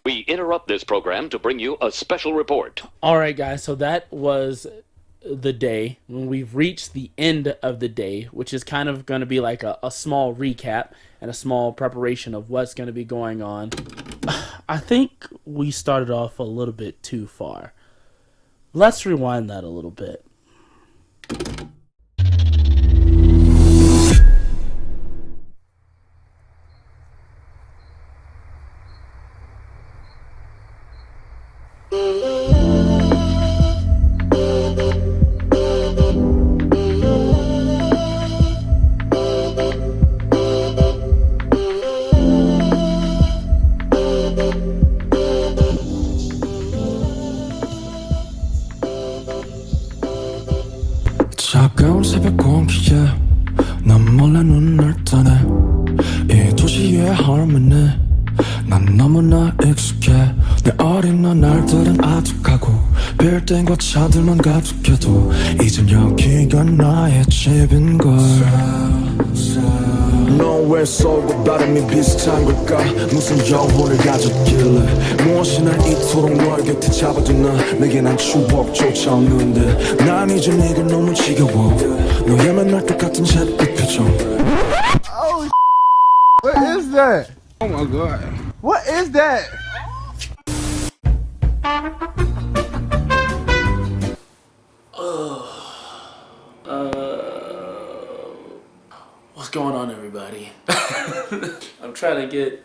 We interrupt this program to bring you a special report. All right, guys. So that was the day when we've reached the end of the day, which is kind of going to be like a small recap and a small preparation of what's going to be going on. I think we started off a little bit too far. Let's rewind that a little bit. 차가운 새벽 공기에 난 몰래 눈을 뜨네 이 도시의 harmony 난 너무나 익숙해 내 어린 날들은 아득하고 빌딩과 차들만 가득해도 이젠 여기가 나의 집인걸 넌 왜 서울과 바람이 비슷한 걸까 무슨 영혼을 가졌길래 무엇이 날 이토록 널 곁에 잡아두나 내게 난 추억조차 없는데 난 이제 네가 너무 지겨워 너의 맨날 똑같은 새끝 표정 Oh, what is that? Oh my god. What is that? What's going on, everybody? I'm trying to get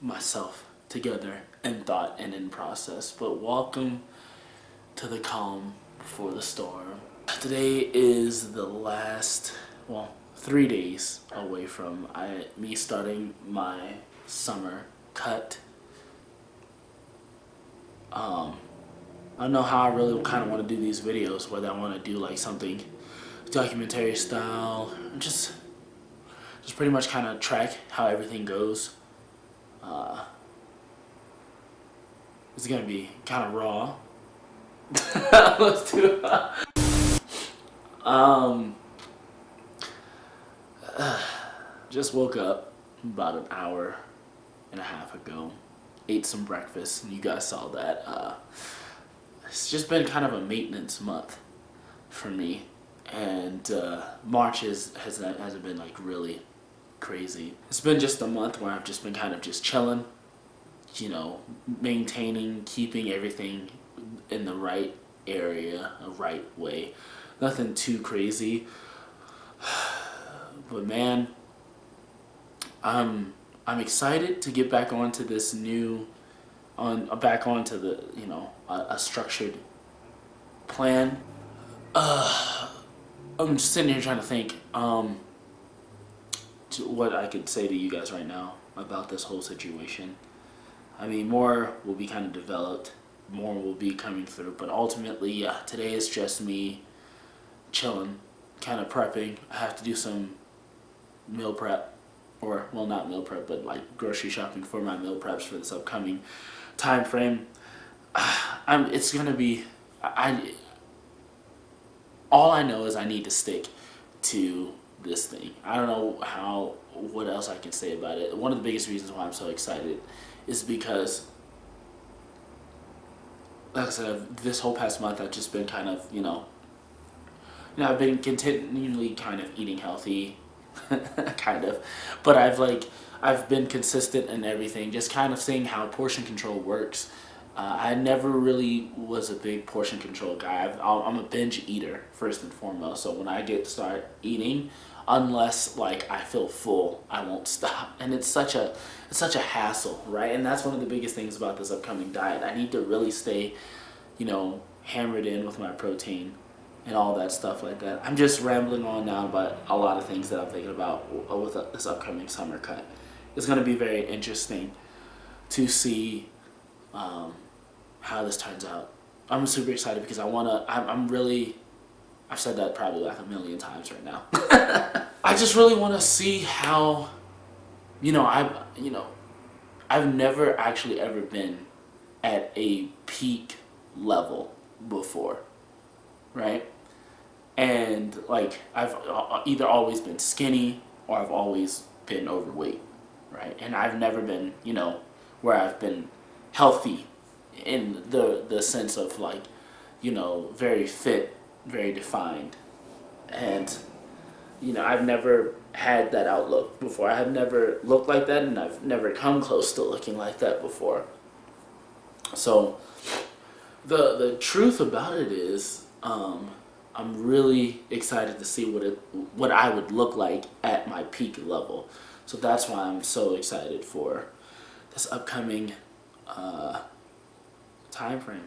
myself together in thought and in process, but welcome to the calm before the storm. Today is the last, 3 days away from me starting my summer cut. I don't know how I really kind of want to do these videos, whether I want to do like something documentary style, or just pretty much kind of track how everything goes. It's gonna be kind of raw. Let's do just woke up about an hour and a half ago, ate some breakfast, and you guys saw that. It's just been kind of a maintenance month for me, and March hasn't been like really crazy. It's been just a month where I've just been kind of just chilling, you know, maintaining, keeping everything in the right area, a right way. Nothing too crazy, but man, I'm excited to get back onto this back onto the, you know, a structured plan. I'm just sitting here trying to think what I could say to you guys right now about this whole situation. I mean, more will be kind of developed, more will be coming through, but ultimately, yeah, today is just me chilling, kind of prepping. I have to do some meal prep, or, well, not meal prep, but like grocery shopping for my meal preps for this upcoming time frame. It's gonna be, all I know is I need to stick to this thing. I don't know what else I can say about it. One of the biggest reasons why I'm so excited is because, like I said, this whole past month I've just been kind of, I've been continually kind of eating healthy, kind of, but I've been consistent in everything, just kind of seeing how portion control works. I never really was a big portion control guy. I'm a binge eater first and foremost. So when I start eating, unless like I feel full, I won't stop. And it's such a hassle, right? And that's one of the biggest things about this upcoming diet. I need to really stay, hammered in with my protein and all that stuff like that. I'm just rambling on now about a lot of things that I'm thinking about with this upcoming summer cut. It's going to be very interesting to see how this turns out. I'm super excited because I've said that probably like a million times right now. I just really want to see how, I've never actually ever been at a peak level before, right? And like I've either always been skinny or I've always been overweight, right? And I've never been, you know, where I've been healthy in the sense of like, you know, very fit, very defined. And, you know, I've never had that outlook before. I have never looked like that, and I've never come close to looking like that before. So the truth about it is, I'm really excited to see what I would look like at my peak level. So that's why I'm so excited for this upcoming time frame.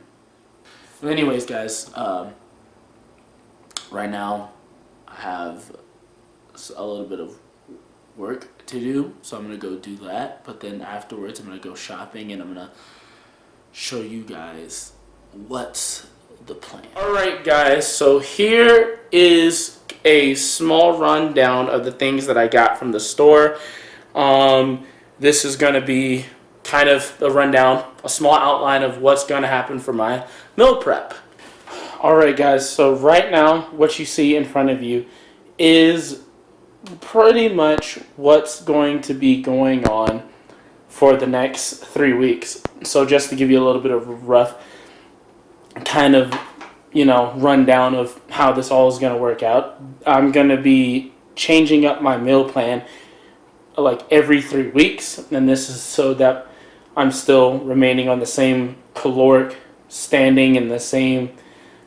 But anyways, guys, right now I have a little bit of work to do, so I'm gonna go do that. But then afterwards, I'm gonna go shopping, and I'm gonna show you guys what's the plan. Alright guys, so here is a small rundown of the things that I got from the store. This is going to be kind of a rundown, a small outline of what's going to happen for my meal prep. Alright guys, so right now what you see in front of you is pretty much what's going to be going on for the next 3 weeks. So just to give you a little bit of a rough kind of, you know, rundown of how this all is going to work out. I'm going to be changing up my meal plan like every 3 weeks, and this is so that I'm still remaining on the same caloric standing and the same,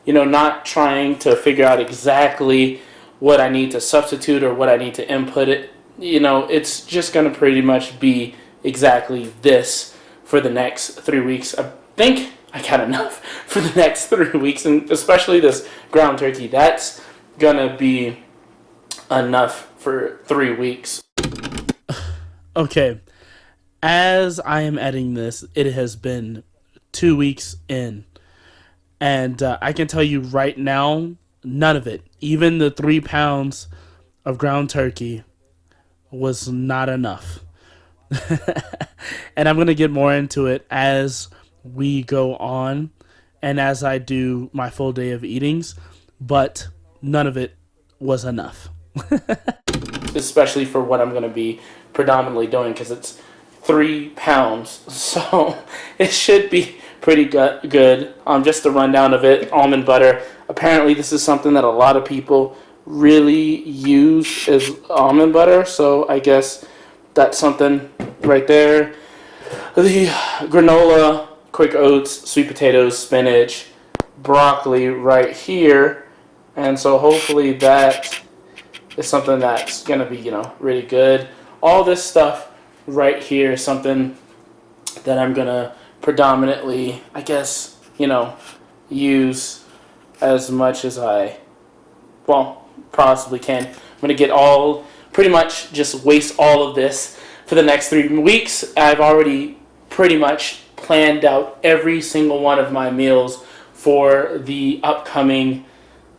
you know, not trying to figure out exactly what I need to substitute or what I need to input it. You know, it's just going to pretty much be exactly this for the next 3 weeks. I think I got enough for the next 3 weeks, and especially this ground turkey. That's gonna be enough for 3 weeks. Okay, as I am editing this, it has been 2 weeks in, and I can tell you right now, none of it, even the 3 pounds of ground turkey, was not enough. And I'm gonna get more into it as we go on and as I do my full day of eatings, but none of it was enough. Especially for what I'm going to be predominantly doing, because it's 3 pounds, so it should be pretty good. Just a rundown of it. Almond butter. Apparently this is something that a lot of people really use as almond butter, so I guess that's something right there. The granola, quick oats, sweet potatoes, spinach, broccoli right here, and so hopefully that is something that's gonna be, you know, really good. All this stuff right here is something that I'm gonna predominantly, I guess, you know, use as much as I, well, possibly can. I'm gonna get all, pretty much just waste all of this for the next 3 weeks. I've already pretty much planned out every single one of my meals for the upcoming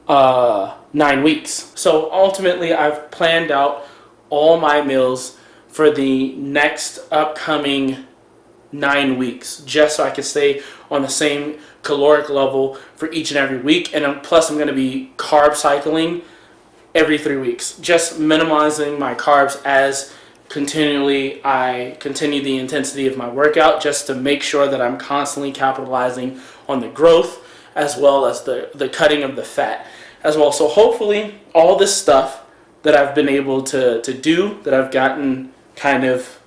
9 weeks. So ultimately, I've planned out all my meals for the next upcoming 9 weeks, just so I can stay on the same caloric level for each and every week. And plus, I'm going to be carb cycling every 3 weeks, just minimizing my carbs as continually I continue the intensity of my workout, just to make sure that I'm constantly capitalizing on the growth as well as the cutting of the fat as well. So hopefully all this stuff that I've been able to do, that I've gotten kind of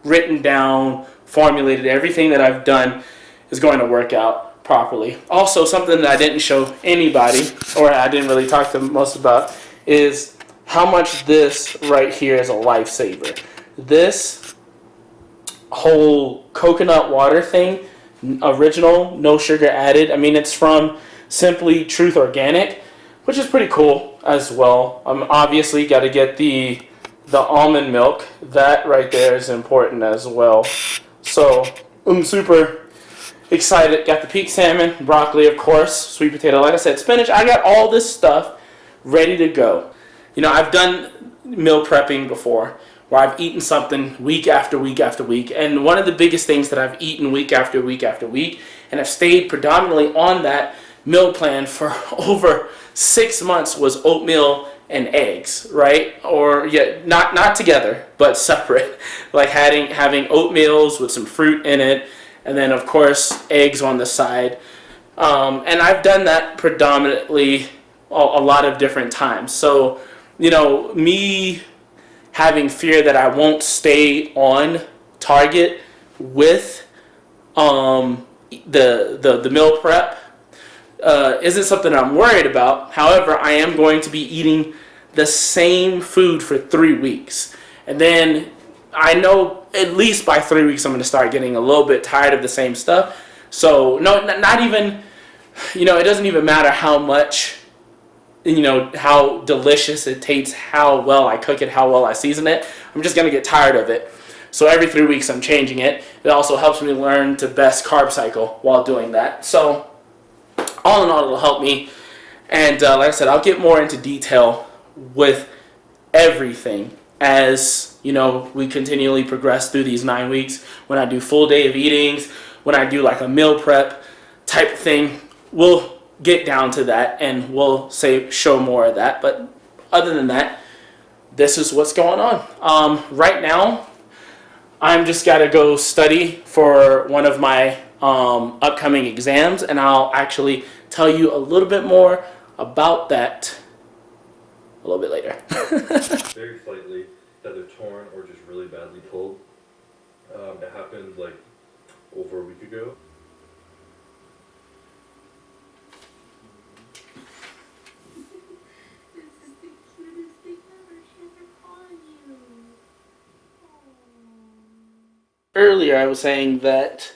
written down, formulated, everything that I've done is going to work out properly. Also, something that I didn't show anybody, or I didn't really talk to most about, is how much this right here is a lifesaver. This whole coconut water thing, original, no sugar added. I mean, it's from Simply Truth Organic, which is pretty cool as well. Obviously got to get the almond milk. That right there is important as well. So I'm super excited. Got the peak salmon, broccoli, of course, sweet potato, like I said, spinach. I got all this stuff ready to go. You know, I've done meal prepping before, where I've eaten something week after week after week, and one of the biggest things that I've eaten week after week after week, and I've stayed predominantly on that meal plan for over 6 months, was oatmeal and eggs, right? Or yeah, not together, but separate. Like having oatmeals with some fruit in it, and then of course eggs on the side. And I've done that predominantly a lot of different times. So, me having fear that I won't stay on target with the meal prep isn't something I'm worried about. However, I am going to be eating the same food for 3 weeks. And then I know at least by 3 weeks I'm going to start getting a little bit tired of the same stuff. So, no, not even, it doesn't even matter how much, how delicious it tastes, how well I cook it, how well I season it. I'm just going to get tired of it. So every 3 weeks I'm changing it. It also helps me learn to best carb cycle while doing that. So all in all, it'll help me. And like I said, I'll get more into detail with everything as, we continually progress through these 9 weeks. When I do full day of eatings, when I do like a meal prep type thing, we'll get down to that and we'll show more of that. But other than that, this is what's going on. Right now, I'm just got to go study for one of my upcoming exams, and I'll actually tell you a little bit more about that a little bit later. Very slightly, either torn or just really badly pulled. It happened like over a week ago. Earlier I was saying that,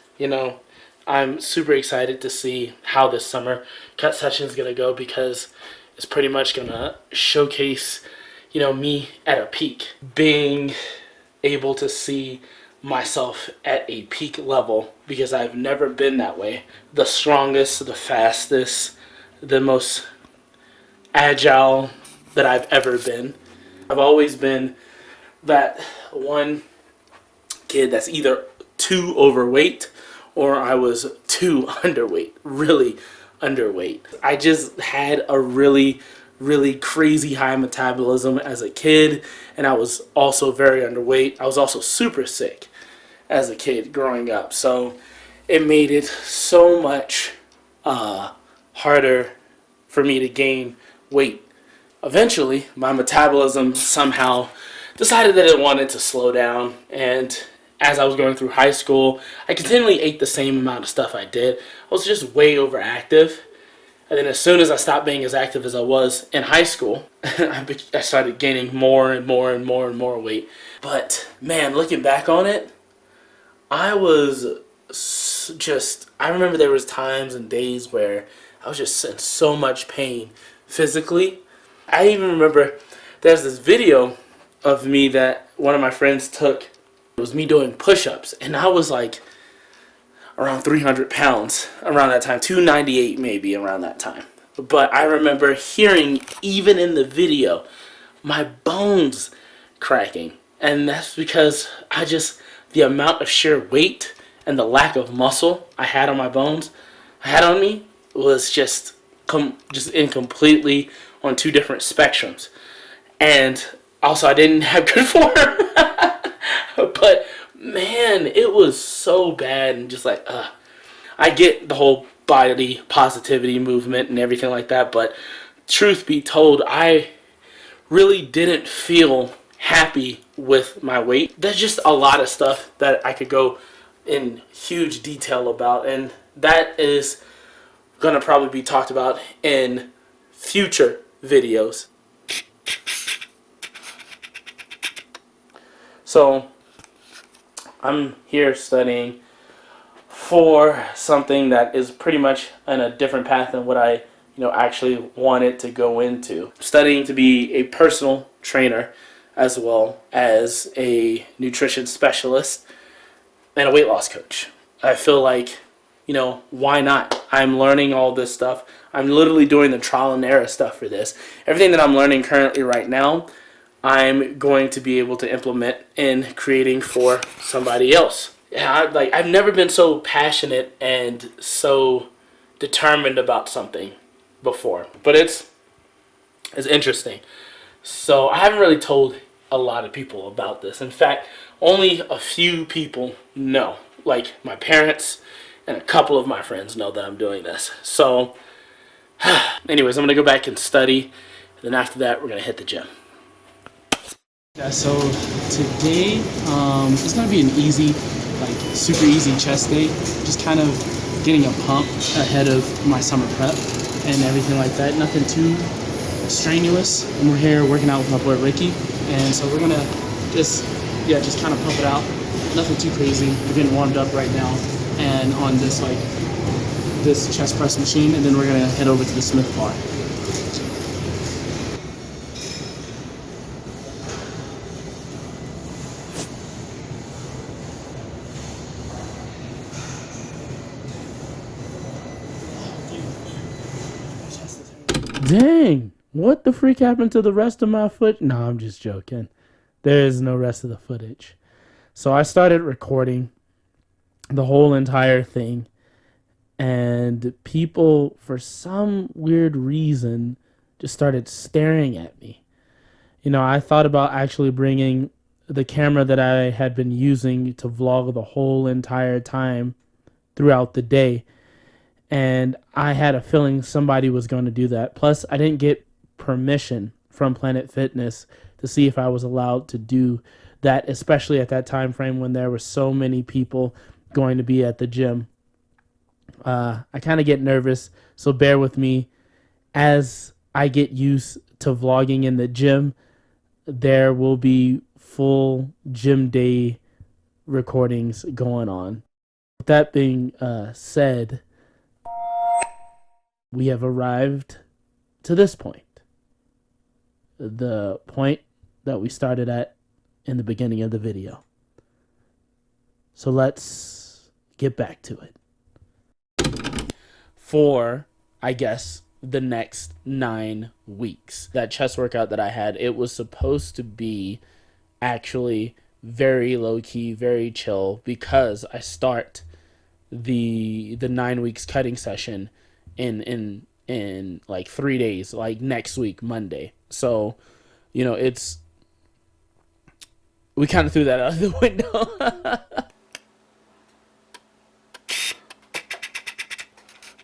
I'm super excited to see how this summer cut session is going to go, because it's pretty much going to showcase, me at a peak. Being able to see myself at a peak level, because I've never been that way. The strongest, the fastest, the most agile that I've ever been. I've always been that one kid that's either too overweight or I was too underweight, really underweight. I just had a really crazy high metabolism as a kid, and I was also very underweight. I was also super sick as a kid growing up, so it made it so much harder for me to gain weight. Eventually, my metabolism somehow decided that it wanted to slow down, and as I was going through high school, I continually ate the same amount of stuff I did. I was just way overactive. And then as soon as I stopped being as active as I was in high school, I started gaining more and more weight. But man, looking back on it, I remember there was times and days where I was just in so much pain physically. I even remember there's this video of me that one of my friends took. It was me doing push-ups, and I was like around 300 pounds around that time, 298 maybe around that time. But I remember hearing, even in the video, my bones cracking. And that's because the amount of sheer weight and the lack of muscle I had on my bones, I had on me, was just incompletely on two different spectrums. And also I didn't have good form. But man, it was so bad, and just like, I get the whole body positivity movement and everything like that, but truth be told, I really didn't feel happy with my weight. There's just a lot of stuff that I could go in huge detail about, and that is going to probably be talked about in future videos. So I'm here studying for something that is pretty much in a different path than what I actually wanted to go into. I'm studying to be a personal trainer, as well as a nutrition specialist and a weight loss coach. I feel like, why not? I'm learning all this stuff. I'm literally doing the trial and error stuff for this. Everything that I'm learning currently right now, I'm going to be able to implement in creating for somebody else. Yeah, I've never been so passionate and so determined about something before. But it's interesting. So I haven't really told a lot of people about this. In fact, only a few people know. Like my parents and a couple of my friends know that I'm doing this. So anyways, I'm going to go back and study. And then after that, we're going to hit the gym. Yeah, so today it's going to be an easy, like super easy chest day. Just kind of getting a pump ahead of my summer prep and everything like that. Nothing too strenuous. And we're here working out with my boy Ricky. And so we're going to just kind of pump it out. Nothing too crazy. We're getting warmed up right now and on this this chest press machine, and then we're gonna head over to the Smith bar. Dang, what the freak happened to the rest of my foot? No, I'm just joking. There is no rest of the footage. So I started recording the whole entire thing, and people, for some weird reason, just started staring at me. You know, I thought about actually bringing the camera that I had been using to vlog the whole entire time throughout the day, and I had a feeling somebody was going to do that. Plus, I didn't get permission from Planet Fitness to see if I was allowed to do that, especially at that time frame when there were so many people going to be at the gym. I kind of get nervous, so bear with me. As I get used to vlogging in the gym, there will be full gym day recordings going on. With that being said, we have arrived to this point. The point that we started at in the beginning of the video. So let's get back to it. For, I guess, the next 9 weeks. That chest workout that I had, it was supposed to be actually very low-key, very chill, because I start the 9 weeks cutting session in like 3 days, like next week, Monday. So, you know, we kind of threw that out of the window.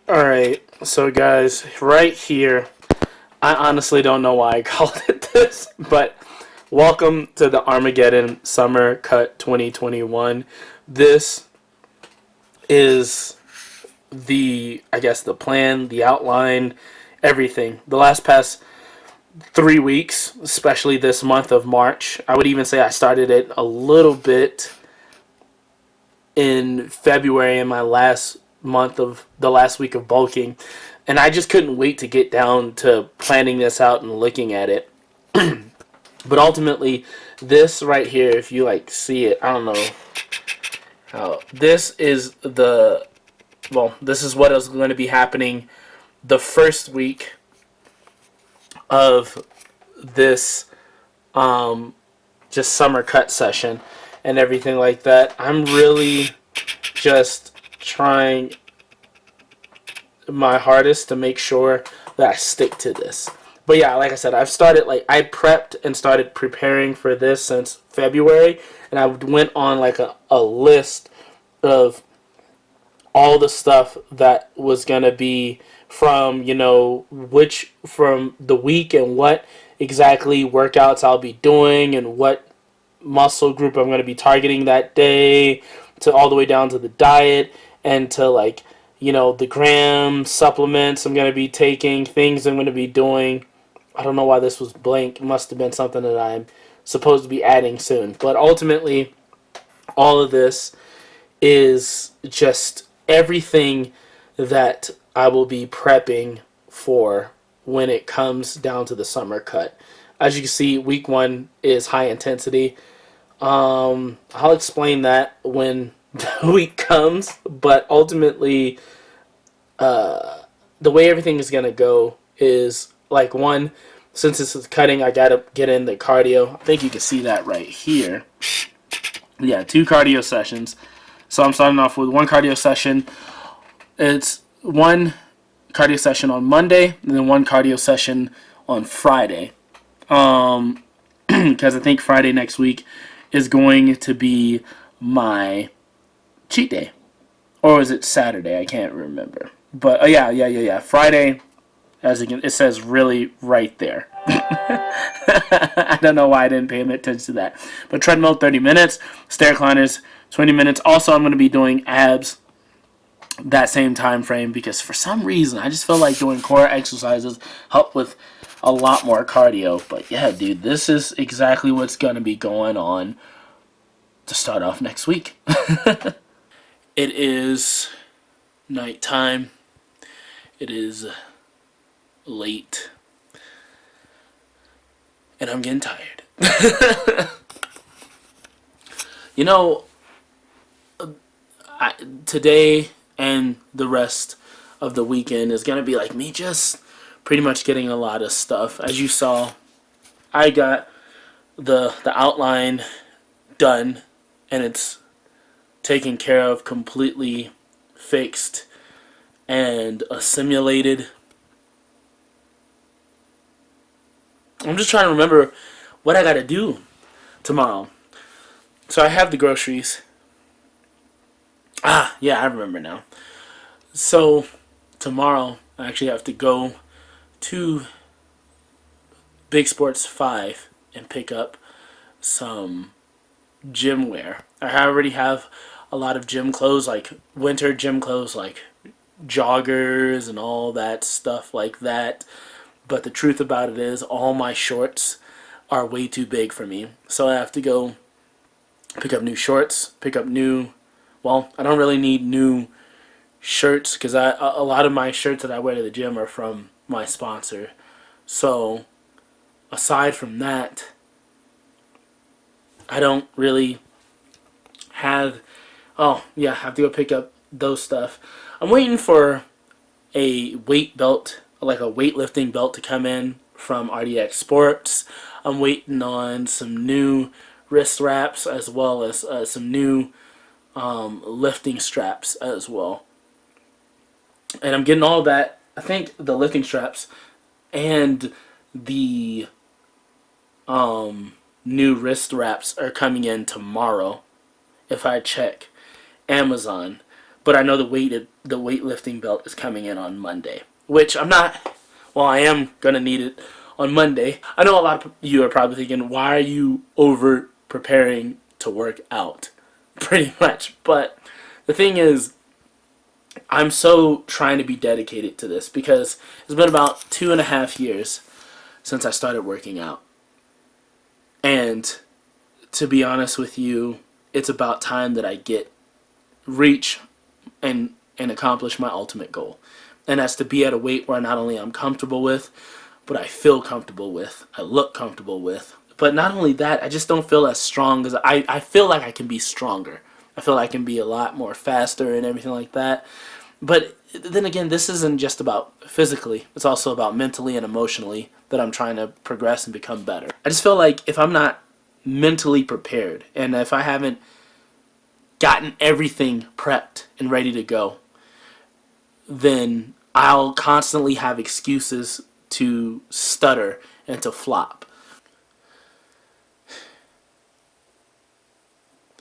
Alright, so guys, right here, I honestly don't know why I called it this, but welcome to the Armageddon Summer Cut 2021. This is the plan, the outline, everything. The past 3 weeks, especially this month of March, I would even say I started it a little bit in February, in my last week of bulking, and I just couldn't wait to get down to planning this out and looking at it. But ultimately, this right here, if you like see it, I don't know how, this is what is going to be happening the first week of this just summer cut session and everything like that. I'm really just trying my hardest to make sure that I stick to this. But yeah, like I said, I prepped and started preparing for this since February, and I went on like a list of all the stuff that was gonna be from, you know, from the week and what exactly workouts I'll be doing and what muscle group I'm going to be targeting that day, to all the way down to the diet and to, like, you know, the gram supplements I'm going to be taking, things I'm going to be doing. I don't know why this was blank. It must have been something that I'm supposed to be adding soon. But ultimately, all of this is just everything that I will be prepping for when it comes down to the summer cut. As you can see, week 1 is high intensity. I'll explain that when the week comes, but ultimately, the way everything is going to go is, like, one, since this is cutting, I got to get in the cardio. I think you can see that right here. Yeah, 2 cardio sessions. So I'm starting off with 1 cardio session. It's 1 cardio session on Monday, and then 1 cardio session on Friday. Because I think Friday next week is going to be my cheat day. Or is it Saturday? I can't remember. But yeah. Friday, as it says really right there. I don't know why I didn't pay attention to that. But treadmill, 30 minutes. Stair climbers, 20 minutes. Also, I'm going to be doing abs that same time frame because for some reason, I just feel like doing core exercises help with a lot more cardio. But yeah, dude, this is exactly what's going to be going on to start off next week. It is nighttime. It is late. And I'm getting tired. You know, today and the rest of the weekend is going to be like me just pretty much getting a lot of stuff. As you saw, I got the outline done and it's taken care of, completely fixed and assimilated. I'm just trying to remember what I gotta do tomorrow. So I have the groceries. Yeah, I remember now. So tomorrow I actually have to go to Big Sports 5 and pick up some gym wear. I already have a lot of gym clothes, like winter gym clothes, like joggers and all that stuff like that. But the truth about it is all my shorts are way too big for me. So I have to go pick up new shorts, pick up new, well, I don't really need new shirts because a lot of my shirts that I wear to the gym are from my sponsor. So aside from that, I don't really have, I have to go pick up those stuff. I'm waiting for a weight belt, like a weightlifting belt to come in from Repp Sports. I'm waiting on some new wrist wraps as well as some new lifting straps as well. And I'm getting all that. I think the lifting straps and the new wrist wraps are coming in tomorrow if I check Amazon. But I know the weightlifting belt is coming in on Monday, which I am going to need it on Monday. I know a lot of you are probably thinking, why are you over preparing to work out? Pretty much. But the thing is, I'm so trying to be dedicated to this because it's been about 2.5 years since I started working out. And to be honest with you, it's about time that I reach and accomplish my ultimate goal. And that's to be at a weight where not only I'm comfortable with, but I feel comfortable with, I look comfortable with. But not only that, I just don't feel as strong as I feel like I can be stronger. I feel like I can be a lot more faster and everything like that. But then again, this isn't just about physically. It's also about mentally and emotionally that I'm trying to progress and become better. I just feel like if I'm not mentally prepared and if I haven't gotten everything prepped and ready to go, then I'll constantly have excuses to stutter and to flop.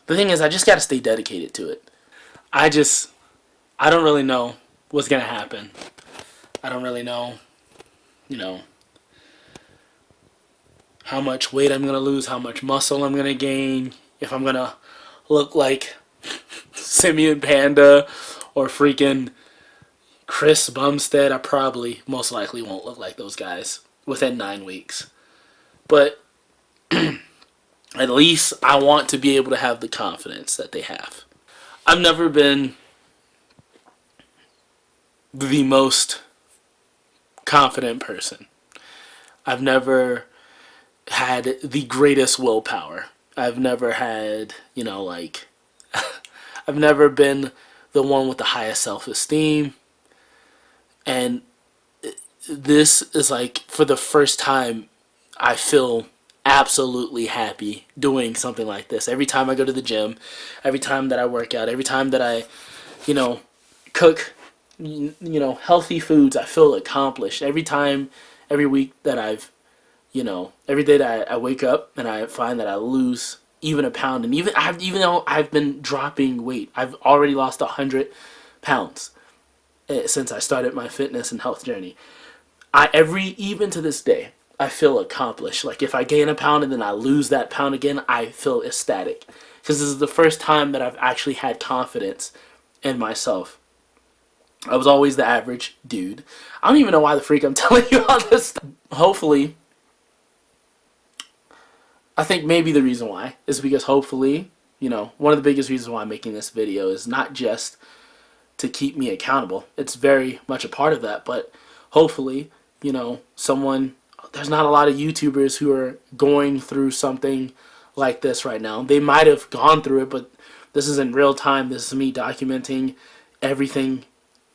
The thing is, I just got to stay dedicated to it. I don't really know what's going to happen. I don't really know, how much weight I'm going to lose, how much muscle I'm going to gain, if I'm going to look like Simeon Panda or freaking Chris Bumstead. I probably, most likely won't look like those guys within 9 weeks. But at least I want to be able to have the confidence that they have. I've never been the most confident person. I've never had the greatest willpower. I've never had, I've never been the one with the highest self-esteem. And this is like, for the first time, I feel absolutely happy doing something like this. Every time I go to the gym, every time that I work out, every time that I, cook, healthy foods, I feel accomplished. Every week that I've, you know, every day that I wake up and I find that I lose even a pound, and even though I've been dropping weight, I've already lost 100 pounds since I started my fitness and health journey. Even to this day, I feel accomplished. Like if I gain a pound and then I lose that pound again, I feel ecstatic because this is the first time that I've actually had confidence in myself. I was always the average dude. I don't even know why the freak I'm telling you all this stuff. Hopefully, I think maybe the reason why is because hopefully, you know, one of the biggest reasons why I'm making this video is not just to keep me accountable. It's very much a part of that, but hopefully, you know, there's not a lot of YouTubers who are going through something like this right now. They might have gone through it, but this is in real time. This is me documenting everything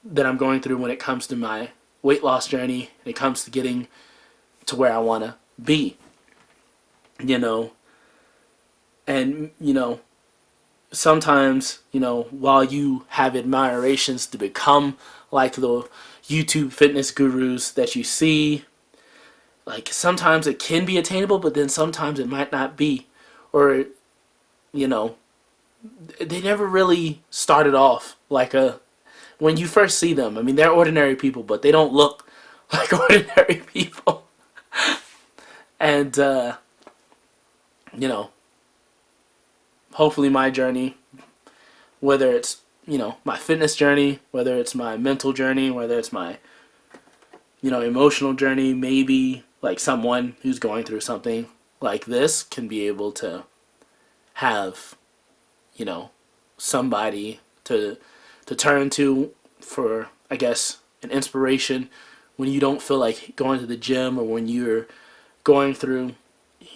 that I'm going through when it comes to my weight loss journey, and it comes to getting to where I want to be, you know. And, you know, sometimes, you know, while you have admirations to become like the YouTube fitness gurus that you see, like sometimes it can be attainable, but then sometimes it might not be. Or, you know, they never really started off like when you first see them. I mean, they're ordinary people, but they don't look like ordinary people. And, you know, hopefully my journey, whether it's, you know, my fitness journey, whether it's my mental journey, whether it's my, you know, emotional journey, maybe like someone who's going through something like this can be able to have, you know, somebody to turn to for, I guess, an inspiration when you don't feel like going to the gym, or when you're going through,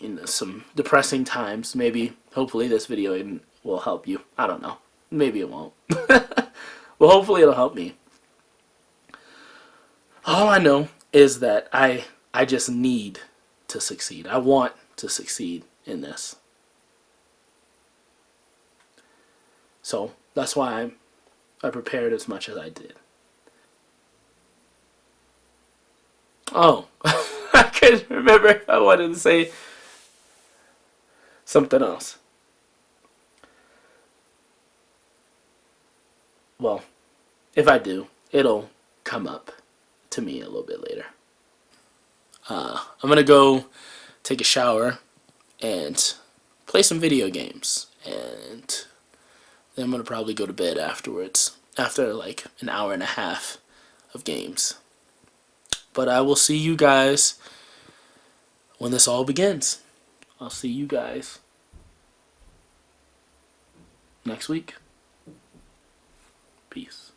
you know, some depressing times. Maybe, hopefully this video will help you. I don't know. Maybe it won't. Well, hopefully it'll help me. All I know is that I just need to succeed. I want to succeed in this. So that's why I prepared as much as I did. Oh, I couldn't remember if I wanted to say something else. Well, if I do, it'll come up to me a little bit later. I'm gonna go take a shower and play some video games, and then I'm gonna probably go to bed afterwards, after like an hour and a half of games. But I will see you guys when this all begins. I'll see you guys next week. Peace.